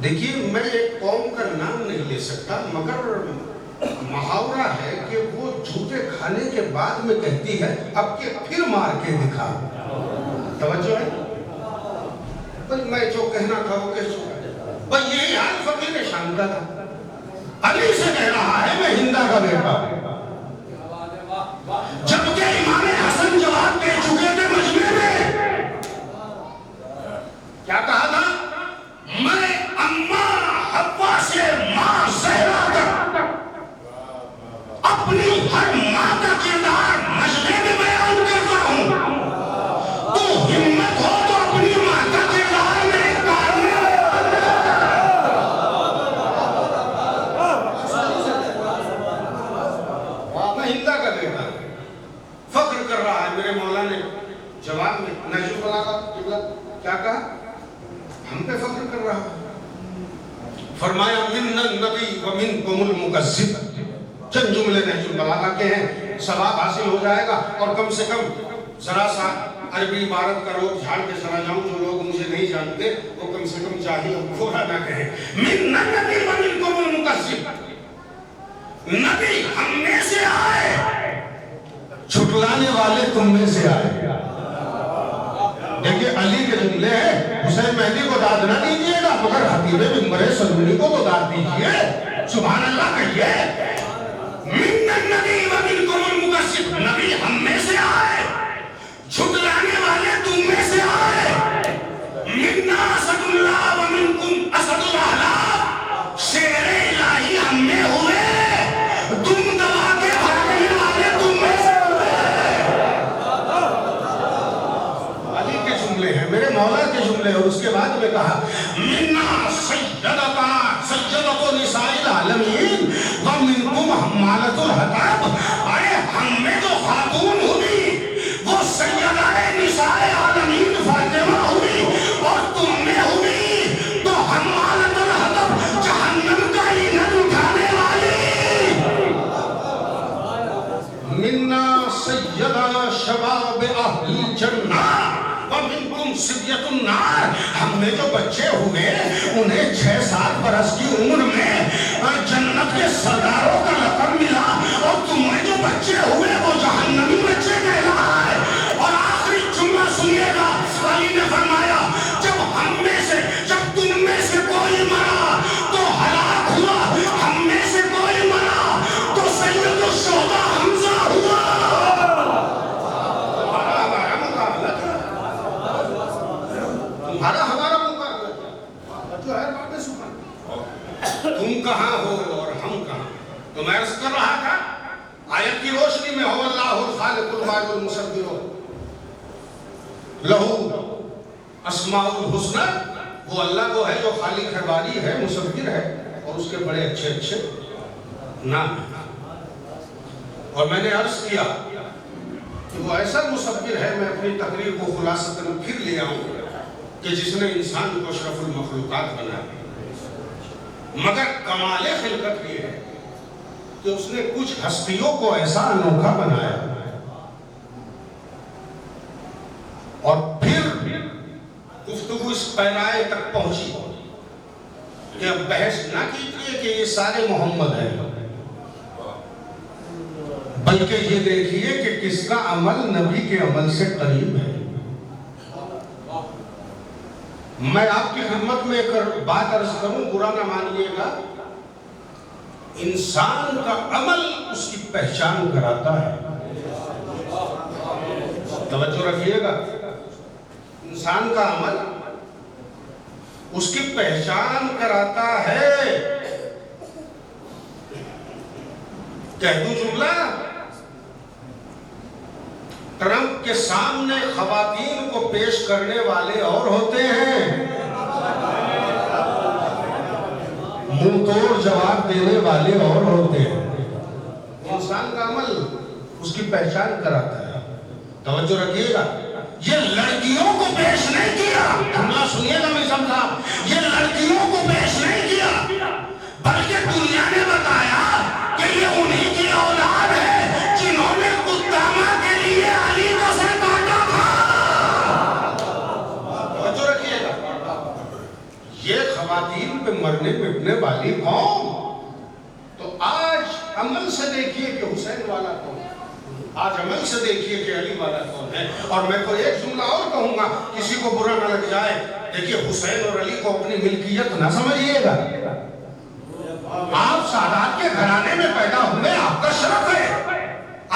دیکھیے میں ایک قوم کا نام نہیں لے سکتا، مگر محاورہ ہے کہ وہ جھوٹے کھانے کے بعد میں کہتی ہے اب کے پھر مار کے دکھا. توجہ ہے؟ بھئی میں جو کہنا تھا وہ کہہ چکا. بھئی یہی حال فقیر شام کا تھا. علی سے کہہ رہا ہے میں ہندا کا بیٹا ہوں. جبکہ امام حسن جواب دے چکے تھے مجمع میں. کیا کہا تھا؟ میں اماں حوا سے ماں زہرا تک اپنی ہر ماں کا کردار مجمع میں بیان کرتا ہوں. تو ہمت ہو تو اپنی ماں کا کردار میں کار میں میں ہندا کا بیٹا فخر کر رہا ہے. میرے مولا نے جواب میں نہج البلاغہ کیا کہا؟ ہم پہ فخر کر رہا ہے. فرمایا من النبی ومنکم المکذب. چند جملے نہج البلاغہ کے ہیں، ثواب حاصل ہو جائے گا. اور کم سے کم ذرا سا عربی عبارت کا روپ جھاڑ کے چلا جاؤں. جو لوگ مجھے نہیں جانتے وہ کم سے کم جاہل اور کھوڑا نہ کہیں. من النبی ومنکم المکذب. نبی ہم میں سے آئے، چھٹلانے والے تم میں سے آئے. دیکھیں علی کے جملے ہیں. حسین مہدی کو داد نہ دیجئے گا مگر خطیب منبر سلولی کو تو داد دیجئے. سبحان اللہ کہیے. من النبی ومنکم المکذب. نبی ہم میں سے آئے، جھٹلانے والے تم میں سے آئے. منا اسد اللہ ومنکم اسد الاحلام. شیر الہی ہم میں ہوئے، تم دبا کے بھاگنے والے تم میں سے میرے مولا کے جملے. اور اس کے بعد میں کہا منا سیدۃ نساء العالمین ومنکم حمالۃ الحطب. ارے ہم میں جو خاتون ہوئی وہ سیدہ نساء العالمین فاطمہ ہوئی، اور تم میں ہوئی تو حمالۃ الحطب جہنم کا ایندھن اٹھانے والی. منا سیدہ شباب اہل الجنہ ومنکم صبیۃ النار. ہم میں جو بچے ہوئے انہیں 6-7 برس کی عمر میں جنت کے سرداروں کا لقب ملا، اور تم میں جو بچے ہوئے وہ جہنمی بچے کہلائے. اور آخری جملہ سنیے گا. علی نے فرمایا جب تم میں سے کوئی مرا تو ہلاک ہوا، ہم میں سے کوئی مرا تو سید الشہداء حمزہ ہوا. ہمارا مقابلہ جو ہے باتیں سنا. تم کہاں ہو اور ہم کہاں؟ تو میں عرض کر رہا تھا آیت کی روشنی میں ہو اللہ الخالق البارئ المصور لہو اسماء الحسنی. وہ اللہ کو ہے جو خالق ہے، باری ہے، مصور ہے، اور اس کے بڑے اچھے اچھے نام ہیں. اور میں نے عرض کیا کہ وہ ایسا مصور ہے. میں اپنی تقریر کو خلاصتاً پھر لے آؤں کہ جس نے انسان کو اشرف المخلوقات بنا دیا. مگر کمال خلقت یہ ہے کہ اس نے کچھ ہستیوں کو ایسا انوکھا بنایا اور پھر گفتگو اس پیرائے تک پہنچی کہ اب بحث نہ کیجیے کہ یہ سارے محمد ہیں، بلکہ یہ دیکھیے کہ کس کا عمل نبی کے عمل سے قریب ہے. میں آپ کی خدمت میں ایک بات عرض کروں، برا نہ مانیے گا. انسان کا عمل اس کی پہچان کراتا ہے. توجہ رکھیے گا. انسان کا عمل اس کی پہچان کراتا ہے. کہہ دوں جملہ، ٹرمپ کے سامنے خواتین کو پیش کرنے والے اور ہوتے ہیں، منہ توڑ جواب دینے والے اور ہوتے ہیں. انسان کا عمل اس کی پہچان کراتا ہے. توجہ رکھیے گا. یہ لڑکیوں کو پیش نہیں کیا. جملہ سنیے گا میرے صاحب. یہ لڑکیوں کو پیش نہیں کیا بلکہ دنیا نے بتایا کہ یہ انہی کی اولاد ہے جنہوں نے قدامہ کے لیے علی کو سر کاٹا تھا. توجہ رکھیے گا. یہ خواتین پہ مرنے مٹنے والی قوم. تو آج عمل سے دیکھیے کہ حسین والا کون ہے, آج عمل سے دیکھیے کہ علی والا کون ہے. اور میں تو ایک جملہ اور کہوں گا, کسی کو برا نہ لگ جائے, دیکھیے حسین اور علی کو اپنی ملکیت نہ سمجھیے گا. آپ سادات کے گھرانے میں پیدا ہوئے, آپ کا شرف ہے,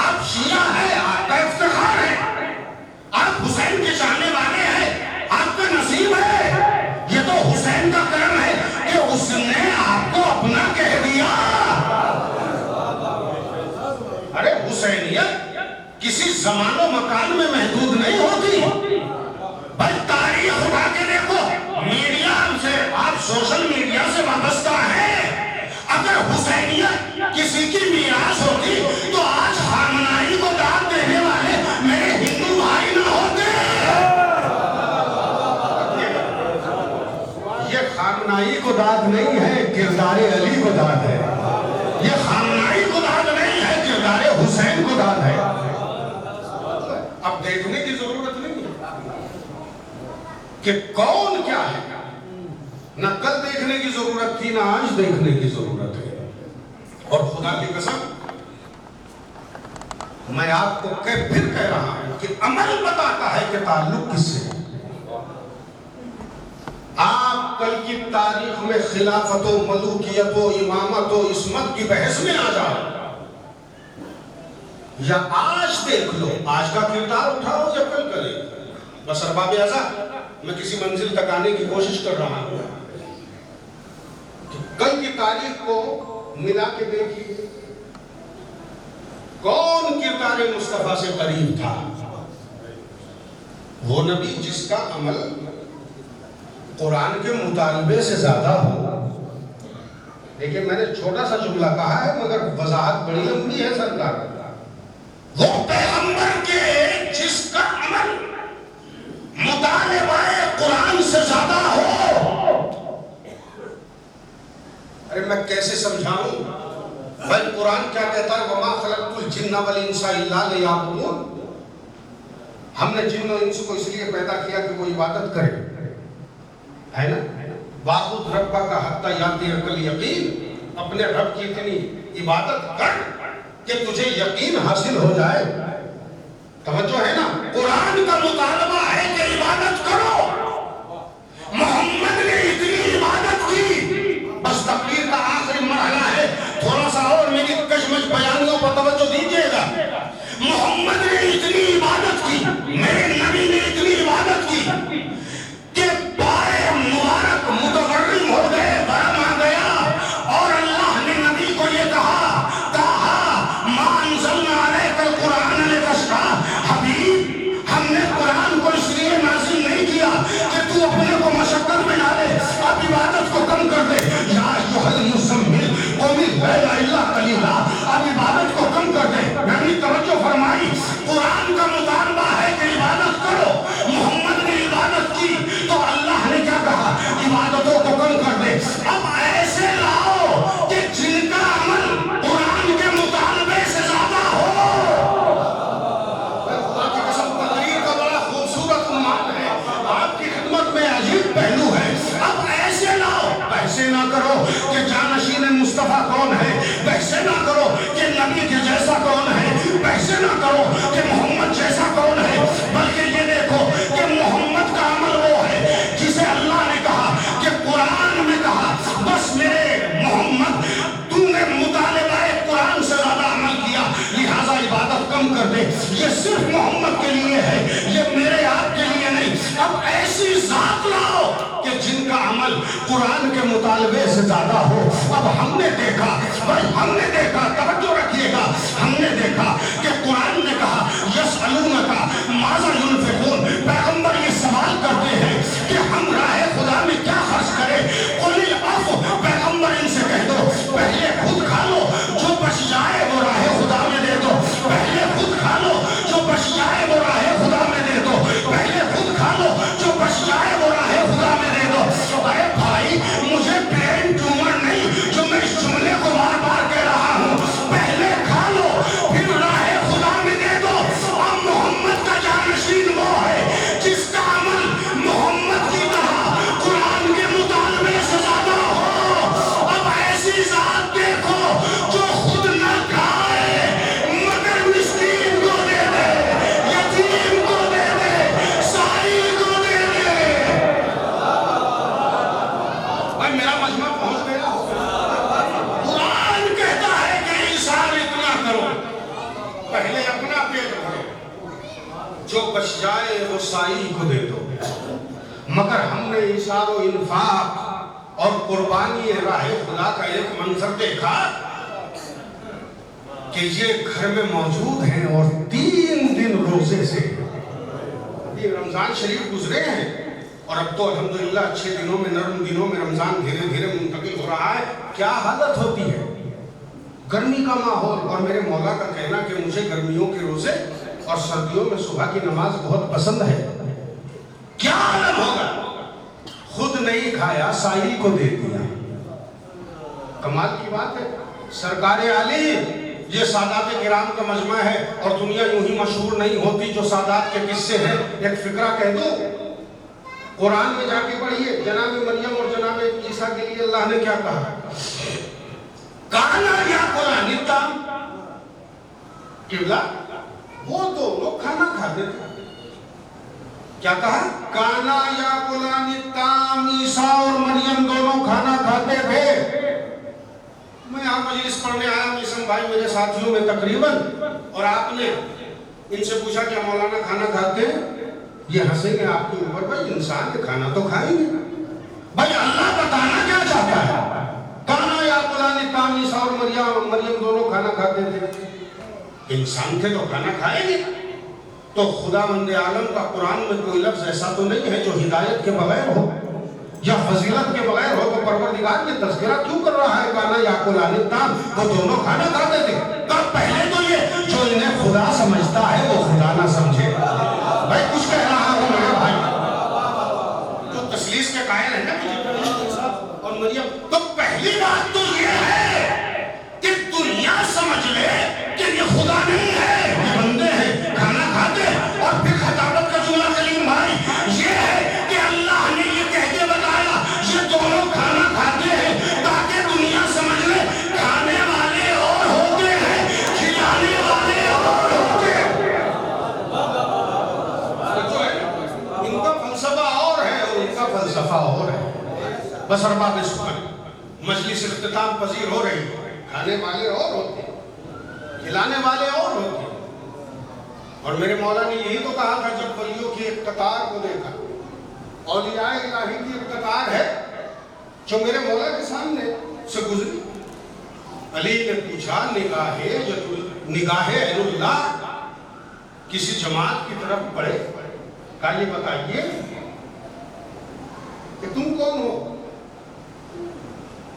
آپ شیعہ ہیں, آپ کا افتخار ہے, آپ حسین کے چاہنے والے ہیں, آپ کا نصیب ہے. یہ تو حسین کا کرم ہے کہ اس نے آپ کو اپنا کہہ دیا. ارے حسینیت کسی زمان و مکان میں محدود نہیں ہوتی, بھائی تاریخ اٹھا کے دیکھو. میڈیا سے, آپ سوشل میڈیا سے وابستہ ہیں, اگر حسینیت کسی کی میراث ہوتی تو آج خامنائی کو داد دینے والے میرے ہندو بھائی نہ ہوتے. یہ خامنائی کو داد نہیں ہے, کردار علی کو داد ہے. یہ خامنائی کو داد نہیں ہے, کردار حسین کو داد ہے. اب دیکھنے کی ضرورت نہیں کہ کون کیا ہے, نہ کل دیکھنے کی ضرورت تھی, نہ آج دیکھنے کی ضرورت ہے. اور خدا کی قسم میں آپ کو پھر کہہ رہا ہوں کہ عمل بتاتا ہے کہ تعلق کس سے. آپ کل کی تاریخ میں خلافت و ملوکیت و امامت و عصمت کی بحث میں آ جاؤ, یا آج دیکھ لو, آج کا کردار اٹھاؤ یا کل کرے. بس ارباب اعزاز میں کسی منزل تک آنے کی کوشش کر رہا ہوں کہ کل کی تاریخ کو ملا کے دیکھیے, کون کردار مصطفیٰ سے قریب تھا. وہ نبی جس کا عمل قرآن کے مطالبے سے زیادہ ہو. لیکن میں نے چھوٹا سا جملہ کہا ہے مگر وضاحت بڑی لمبی ہے سرکار. وہ پیغمبر کے جس کا عمل مطالبہ قرآن سے زیادہ ہو. ارے میں کیسے سمجھاؤں بھائی, قرآن کیا کہتا ہے, وَمَا خَلَقْتُ الْجِنَّ وَالْإِنسَ إِلَّا لِيَعْبُدُونِ. ہم نے جن و انس کو اس لیے پیدا کیا کہ وہ عبادت کرے, ہے نا. وَاعْبُدْ رَبَّكَ حَتَّى يَأْتِيَكَ الْيَقِينُ. اپنے رب کی اتنی عبادت کر کہ تجھے یقین حاصل ہو جائے. توجہ ہے نا, قرآن کا مطالبہ ہے کہ عبادت کرو. محمد نے اتنی عبادت کی, بس تقریر کا آخری مرحلہ ہے, تھوڑا سا اور میری کشمش بیانیوں پر توجہ دیجیے گا. محمد نے اتنی عبادت کی, میرے نبی نے اتنی عبادت کی کہ پائے مبارک متغرم ہو گئے, برم آ گیا, اور اللہ نے نبی کو یہ کہا, مَا أَنزَلْنَا عَلَيْكَ الْقُرْآنَ لِتَشْقَىٰ. حبیب, ہم نے قرآن کو اس لیے نازل نہیں کیا کہ تو اپنے کو مشقت میں ڈالے, اب عبادت کو کم کر دے. یا ایھا المزمل قم الليل الا قلیلا, اب عبادت کو کم کر دے. یعنی توجہ فرمائی, قرآن کا مطالبہ ہے کہ عبادت کرو. محمد نے عبادت کی تو اللہ نے کیا کہا, عبادتوں کو کم کر دے. اب ایسے لاؤ کہ جن کا عمل قرآن کے مطالبے سے زیادہ ہو. خدا کی قسم تقریر کا بڑا خوبصورت عنوان ہے, آپ کی خدمت میں عجیب پہلو ہے. اب ایسے لاؤ, ایسے نہ کرو کہ جانشین مصطفیٰ کون ہے, ویسے نہ کرو کہ نبی کے جیسا کون ہے, ویسے نہ کرو کہ محمد جیسا کون ہے, بلکہ یہ دیکھو کہ محمد کا عمل وہ ہے جسے اللہ نے کہا کہ قرآن میں کہا, بس میرے محمد تو نے مطالبہ قرآن سے زیادہ عمل کیا, لہذا عبادت کم کر دے. یہ صرف محمد کے لیے ہے, یہ میرے آپ کے لیے نہیں. اب ایسی ذات لاؤ کہ جن کا عمل قرآن کے مطالبے سے زیادہ ہو. اب ہم نے دیکھا, بھائی ہم نے دیکھا, توجہ رکھیے گا, ہم نے دیکھا کہ قرآن نے کہا یسألونک ماذا ينفقون. پیغمبر یہ سوال کرتے ہیں کہ ہم راہ خدا میں کیا خرچ کریں. قل العفو, پیغمبر ان سے کہہ دو پہلے خود کھا لو, جو بچ جائے وہ راہ خدا میں دے دو. پہلے خود کھا لو, جو بچ جائے وہ راہ خدا میں دے دو. پہلے خود کھا لو, جو بچ جائے وہ راہ خدا میں دے دو. ارے بھائی, مجھے برین ٹیومر نہیں جو میں اس جملے کو بار بار کہہ رہا ہوں. پہلے کھا لو پھر راہ خدا میں دے دو. اور محمد کا جانشین وہ ہے جس کا عمل محمد کی طرح قرآن کے مطالبے سے سائی کو دے دو، مگر ہم نے ایثار و انفاق اور قربانی راہ خدا کا ایک منظر دیکھا کہ یہ گھر میں موجود ہیں اور 3 دن روزے سے، یہ رمضان شریف گزرے ہیں اور اب تو الحمدللہ اچھے دنوں میں، نرم دنوں میں رمضان دھیرے دھیرے منتقل ہو رہا ہے. کیا حالت ہوتی ہے، گرمی کا ماحول، اور میرے مولا کا کہنا کہ مجھے گرمیوں کے روزے اور سردیوں میں صبح کی نماز بہت پسند ہے. کیا عالم ہوگا، خود نہیں کھایا ساحل کو دے دیا. کمال کی بات ہے. سرکار عالی، یہ سادات کرام کا مجمع ہے اور دنیا یوں ہی مشہور نہیں ہوتی جو سادات کے قصے ہیں. ایک فقرہ کہہ دو، قرآن میں جا کے پڑھیے، جناب مریم اور جناب عیسیٰ کے لیے اللہ نے کیا کہا؟ کانا یا قرآن تام، قبلہ وہ دونوں کھانا کھاتے تھے. کیا کہا؟ کانا یا قرآن تام، عیسیٰ اور مریم دونوں کھانا کھاتے تھے. میں یہاں مجلس پڑھنے آیا، میسم بھائی میرے ساتھیوں میں تقریباً، اور آپ نے ان سے پوچھا کیا مولانا کھانا کھاتے ہیں؟ یہ ہنسیں گے آپ کے اوپر. بھائی انسان کے کھانا تو کھائیں گے. بھائی اللہ بتانا کیا چاہتا ہے؟ کانا یا قرآن تام، عیسیٰ اور مریم دونوں کھانا کھاتے تھے. انسان تھے تو کھانا کھائیں گے. تو خدا مند عالم کا قرآن میں کوئی لفظ ایسا تو نہیں ہے جو ہدایت کے بغیر ہو یا فضیلت کے بغیر ہو. تو پروردگار یہ تذکرہ کیوں کر رہا ہے کانا یا قرآن تام؟ وہ دونوں کھانا کھاتے تھے. تب پہلے تو یہ جو انہیں خدا سمجھتا ہے وہ خدا نہ سمجھے. بھائی کچھ کہہ رہا ہوں میرے بھائی، جو تسلیس کے قائل ہیں نا اور مریم، تو پہلی بات تو یہ ہے کہ دنیا سمجھ لے کہ یہ خدا نہیں ہے، یہ بندے ہیں، کھانا کھاتے ہیں. اور پھر خطابت کا جملہ کلیم بھائی یہ ہے کہ اللہ نے یہ کہہ کے بتایا یہ دونوں کھانا کھاتے ہیں تاکہ دنیا سمجھ لے کھانے والے اور ہوتے ہیں، کھلانے والے اور ہوتے ہیں. ان کا فلسفہ اور ہے اور ان کا فلسفہ اور ہے. بس ارباب سخن، مجلس اختتام پذیر ہو رہی ہے. کھانے والے اور ہوتے ہیں، کھلانے والے اور ہوتے ہیں. اور میرے مولا نے یہی تو کہا تھا جب ولیوں کی ایک قطار کو دیکھا، اولیاء الہی کی ایک قطار ہے جو میرے مولا کے سامنے سے گزری. علی نے پوچھا نگاہ عین اللہ کسی جماعت کی طرف پڑے، کہا یہ بتائیے کہ تم کون ہو؟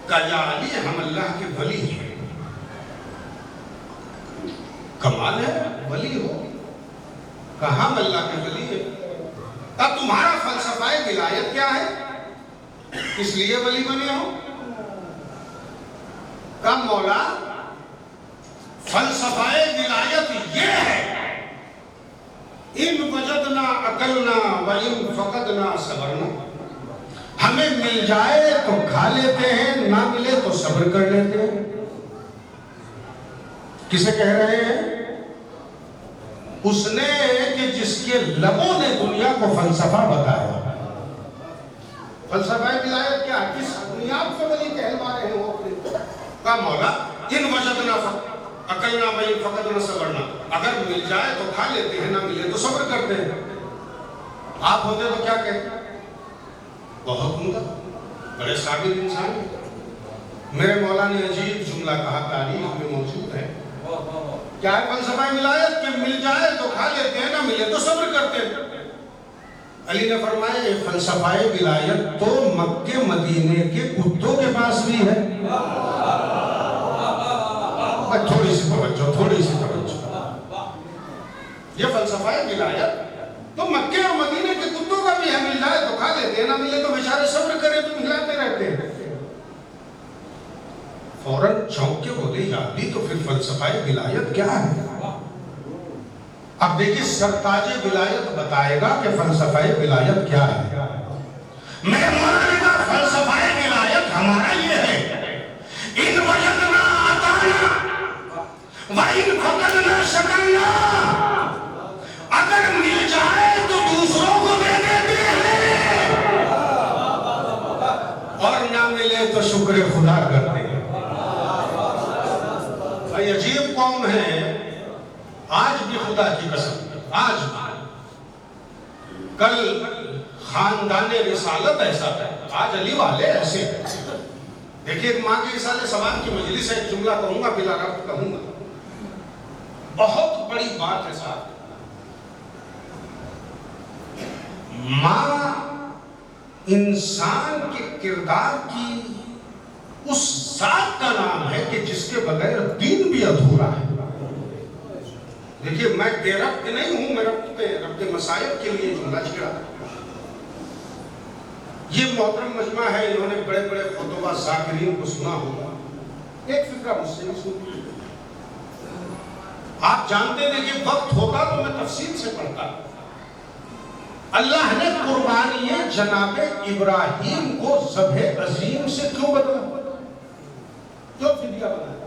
کہا یا علی ہم اللہ کے ولی ہیں. کمال ہے، ولی ہو. کہا ہم اللہ کے ولی ہیں. اب تمہارا فلسفہ ولایت کیا ہے؟ اس لیے ولی بنے ہو؟ کہا مولا فلسفہ ولایت یہ ہے ان وجدنا اکلنا وان فقدنا صبرنا. ہمیں مل جائے تو کھا لیتے ہیں، نہ ملے تو صبر کر لیتے ہیں. کسے کہہ رہے ہیں؟ اس نے کہ جس کے لبوں نے دنیا کو فلسفہ بتایا. فلسفہ ولایت کیا؟ کس بنیاد سے ولی کہلوا رہے ہیں وہ اپنے؟ کہا مولا ان وجدنا اکلنا وان فقدنا صبرنا، اگر مل جائے تو کھا لیتے ہیں، نہ ملے تو صبر کرتے ہیں. آپ ہوتے تو کیا کہتے؟ بہت عمدہ، بڑے صابر انسان ہیں. میرے مولا نے عجیب جملہ کہا، تاریخ میں موجود ہے. کیا ہے فلسفہ ولایت؟ کہ مل جائے تو کھا لیتے ہیں، نہ ملے تو صبر کرتے ہیں. علی نے فرمایا یہ فلسفہ ولایت تو مکے مدینے کے کتوں کے پاس بھی ہے. تھوڑی سی توجہ. یہ فلسفہ ولایت تو مکے اور مدینے کے کتوں کا بھی ہے. مل جائے تو کھا لیتے ہیں، نہ ملے تو بیچارے صبر کرے تو ہلاتے رہتے ہیں. فوراً چونک کے بولے یا علی تو پھر فلسفہ ولایت کیا ہے؟ اب دیکھیں سرتاج ولایت بتائے گا کہ فلسفہ ولایت کیا ہے. میرے مولانا کا فلسفہ ولایت ہمارا یہ ہے ان وجدنا آتانا وَإِن فَقَدْنَا شَكَرْنَا. اگر مل جائے تو دوسروں کو دے دیتے ہیں اور نہ ملے تو شکر خدا کرتے ہیں. بھائی عجیب قوم ہے. آج بھی خدا کی قسم، آج بھی کل خاندان رسالت ایسا تھا، آج علی والے ایسے ہیں۔ دیکھیے ایک ماں کے رسالے سوال کی مجلس ہے، ایک جملہ کہوں گا بلا ربط کہوں گا، بہت بڑی بات ہے صاحب۔ ماں انسان کے کردار کی اس ذات کا نام ہے کہ جس کے بغیر دین بھی ادھورا ہے۔ دیکھیے میں بے ربط نہیں ہوں، میں ربط مسائب کے لیے جملہ چھڑا۔ یہ محترم مجمع ہے، انہوں نے بڑے بڑے خطبہ ذاکرین کو سنا ہوگا، ایک فکرہ مجھ سے بھی سنی۔ آپ جانتے ہیں کہ وقت ہوتا تو میں تفصیل سے پڑھتا۔ اللہ نے قربانی جناب ابراہیم کو ذبح عظیم سے کیوں بدلا؟ کیوں فدیہ بنایا؟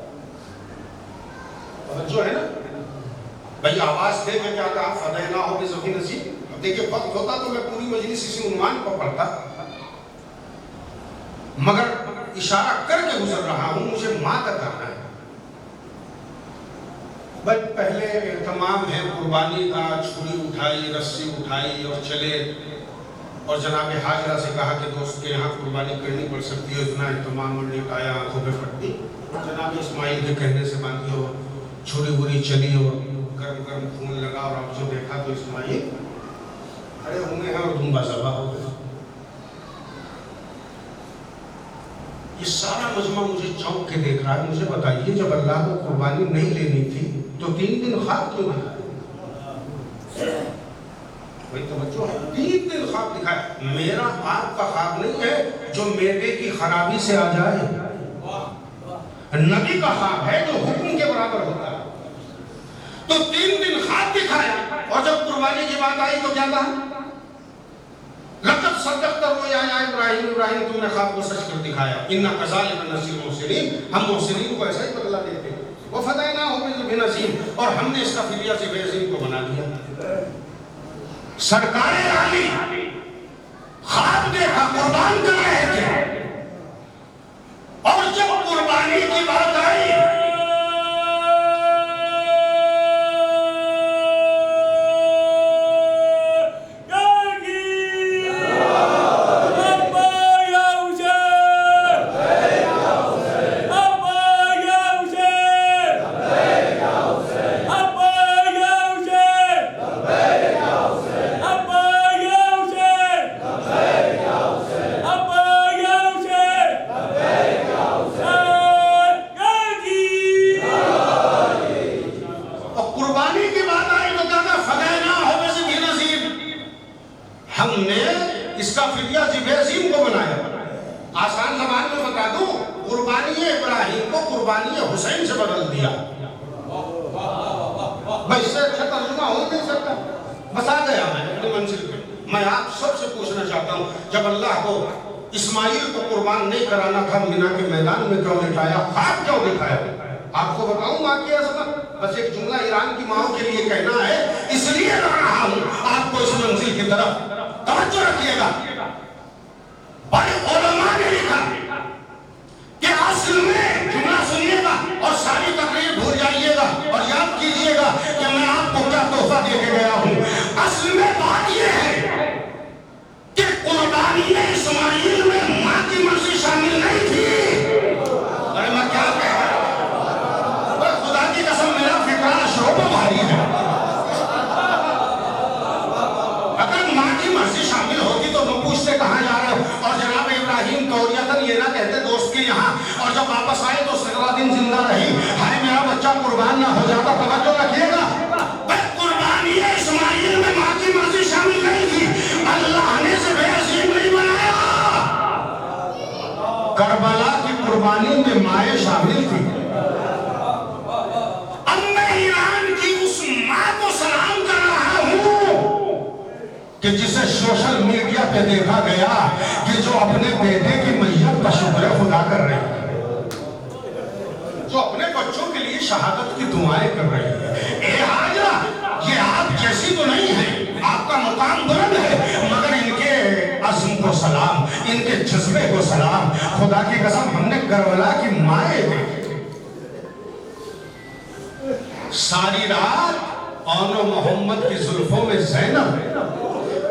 جو ہے نا بھئی آواز دے کے کیا کہا فدیناہ بذبح عظیم۔ اب دیکھیں وقت ہوتا تو میں پوری مجلس اسی عنوان پر پڑھتا، مگر اشارہ کر کے گزر رہا ہوں، مجھے ماں تک آنا ہے۔ بس پہلے اہتمام ہے قربانی کا، چھری اٹھائی، رسی اٹھائی اور چلے، اور جناب حاجرہ سے کہا کہ دوست کے یہاں قربانی کرنی پڑ سکتی ہے، اتنا اہتمام اور نکایا، آنکھوں پہ پھٹی، جناب اسماعیل کے کہنے سے باندھی ہو، چھری بری چلی ہو، گرم گرم خون لگا، اور اب جو دیکھا تو اسماعیل کھڑے ہوئے ہیں اور دمبا ذبح ہو گئے۔ یہ سارا مجمع مجھے چونک کے دیکھ رہا ہے، مجھے بتائیے جب اللہ کو قربانی نہیں لینی تھی تو 3 دن خواب کیوں دکھایا؟ بھئی توجہ ہے، 3 دن خواب دکھایا۔ میرا آپ کا خواب نہیں ہے جو معدے کی خرابی سے آ جائے، نبی کا خواب ہے جو حکم کے برابر ہوتا ہے۔ تو 3 دن خواب دکھایا، اور جب قربانی کی بات آئی تو کیا کہا؟ لقد صدقت الرؤیا یا ابراہیم، ابراہیم تم نے خواب کو سچ کر دکھایا، انا کذالک نجزی المحسنین، ہم محسنین کو ایسا ہی بدلہ دیتے ہیں۔ وفدیناہ بذبح عظیم، اور ہم نے اس کا فدیہ ذبح عظیم کو بنا دیا۔ سرکار عالی خواب دیکھا، قربان کر رہے تھے، اور جب قربانی کی بات آئی اسماعیل کو قربان نہیں کرانا تھا، مینا کے میدان میں کیوں لٹایا؟ خواب کیوں دکھایا؟ آپ کو بتاؤں ماں کی عظمت، بس ایک جملہ ایران کی ماں کے لیے کہنا ہے، اس لیے لڑ رہا ہوں آپ کو اس منزل کی طرف توجہ رکھیے گا۔ بڑے علماء نے لکھا کہ اصل میں جملہ سنیے گا اور ساری تقریر بھول جائیے گا اور یاد کیجئے گا کہ میں آپ کو کیا تحفہ دے کے گیا ہوں۔ اصل میں بات یہ ہے کہ قربانی اسماعیل میں ماں کی مرضی شامل نہیں تھی۔ ارے میں کیا کہہ رہا ہوں، خدا کی قسم میرا فکرہ شعبہ بھاری ہے۔ اگر ماں کی مرضی شامل ہوتی تو وہ پوچھتے کہاں جا رہے ہو، اور جناب ابراہیم کوریتن یہ نہ کہتے دوست کے یہاں، اور جب واپس آئے تو 17 دن زندہ رہی، ہائے میرا بچہ قربان نہ ہو جاتا۔ توجہ رکھیے گا، قربانی اسماعیل میں ماں کی مرضی شامل نہیں تھی، اللہ نے ذبح عظیم نہیں بنایا۔ کربلا کی قربانی میں مائیں شامل تھی۔ اب میں ایران کی اس ماں کو سلام کر رہا ہوں کہ جسے سوشل میڈیا پہ دیکھا گیا کہ جو اپنے بیٹے کی میت کا شکر خدا کر رہی ہے، جو اپنے بچوں کے لیے شہادت کی دعائیں کر رہی ہے۔ اے حاجرہ، یہ آپ جیسی تو نہیں ہے، آپ کا مقام بلند ہے، مگر ان کے عزم کو سلام، ان کے جذبے کو سلام۔ خدا کی قسم ہم نے کربلا کی مائیں دیکھی، ساری رات اون و محمد کی زلفوں میں زینب،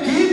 3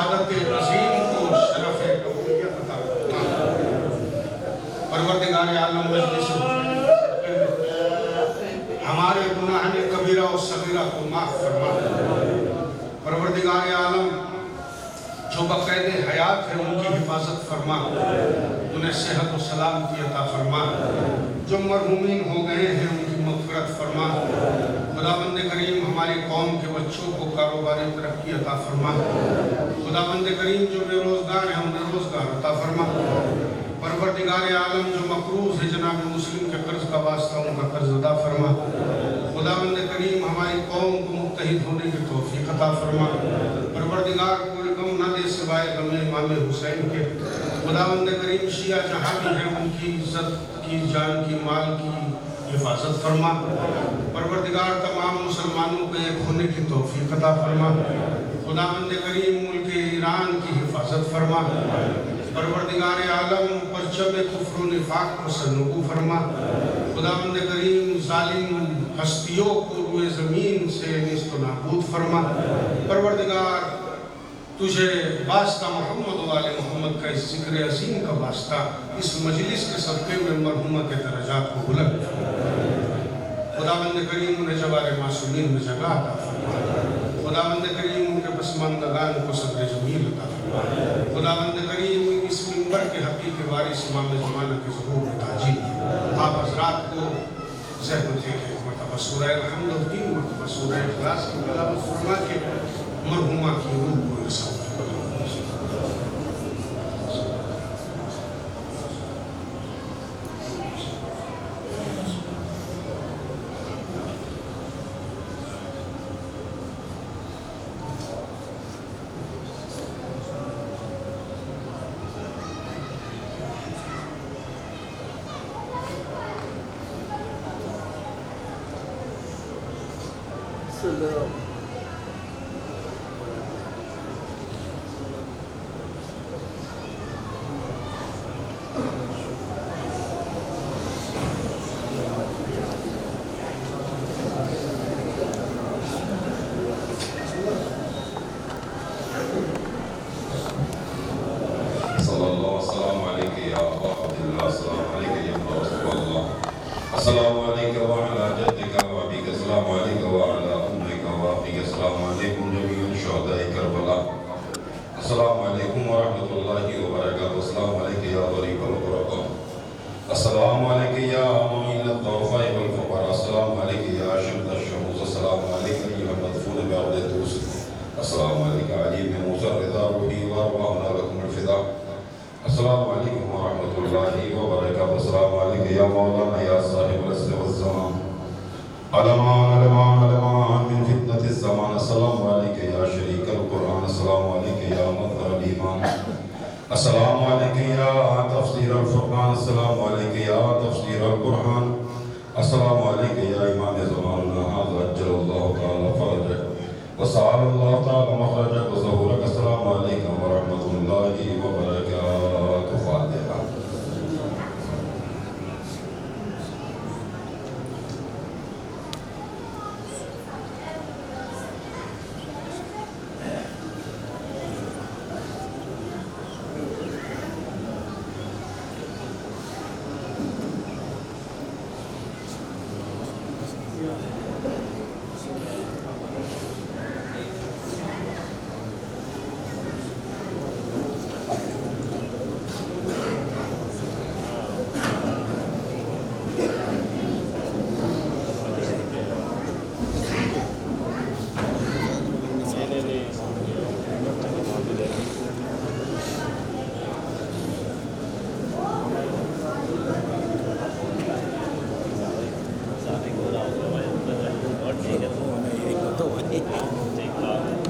عبادت عظیم کو شرف قبولیت عطا فرما۔ پروردگار عالم مجلس ہمارے گناہ کبیرہ و صغیرہ کو معاف فرما۔ پروردگار عالم جو بقید حیات ہے ان کی حفاظت فرما، انہیں صحت و سلامتی عطا فرما۔ جو مرحومین ہو گئے ہیں ان کی مغفرت فرما۔ خداوند کریم ہماری قوم کے بچوں کو کاروباری ترقی عطا فرما۔ خداوند کریم جو بے روزگار ہیں انہیں روزگار عطا فرما۔ پروردگار عالم جو مقروض ہے جناب مسلم کے قرض کا واسطہ ان کا قرض ادا فرما۔ خداوند کریم ہماری قوم کو متحد ہونے کی توفیق عطا فرما۔ پروردگار کوئی غم نہ دے سوائے غم امام حسین کے۔ خداوند کریم شیعہ جہاں بھی ہیں ان کی عزت کی، جان کی، مال کی حفاظت فرما۔ پروردگار تمام مسلمانوں کو ایک ہونے کی توفیق عطا فرما۔ خداوند کریم ملک ایران کی حفاظت فرما۔ پروردگار عالم پرچم کفر و نفاق کو سرنگو فرما۔ خداوند کریم ظالم ہستیوں کو روئے زمین سے نیست و نابود فرما۔ پروردگار تجھے واسطہ محمد و آل محمد کا اس ذکر عظیم کا واسطہ اس مجلس کے صدقے میں مرحومہ کے درجات کو بلند فرما۔ خداوند کریم انہیں جوار معصومین میں جگہ عطا فرما۔ خداوند کریم ان کے پسماندگان کو صدر جمیل عطا فرما۔ خداوند کریم اس منبر کے حقیقی وارث امام زمانہ کے ظہور میں تاجیل آپ حضرات کو زحمت ہے کہ مرتبہ سورہ الحمد اور 3 مرتبہ سورہ اخلاص کی تلاوت فرما کے مرحومہ کی روح کو رسالت السلام علیکم وعلا جدک و ابیک، السلام علیکم وعلا امک و ابیک، السلام علیکم جمیع شہداء کربلا، السلام علیکم ورحمۃ اللہ وبرکاتہ، السلام علیکم یا غریب الغرباء، السلام علیکم یا معین الضعفاء والفقراء، السلام علیکم یا شمس الشموس، السلام علیکم یا مدفون بعد توس، السلام علیکم عجیب موسیٰ رضا روحی وارواحنا لکم الفدا، السلام علیکم ورحمۃ اللہ وبرکاتہ، السلام علیکم یا مولانا یا صاحب العصر والزمان، علمان علمان علمان من فتنة الزمان، السلام علیکم یا شریک القرآن، السلام علیکم یا مظہر الایمان، السلام علیکم یا تفسیر الفرقان، السلام علیکم یا تفسیر القرآن، السلام علیکم یا امام زماننا هذا عجل اللہ تعالی فرجک وسعال اللہ تعالی مخرجک وظہورک، السلام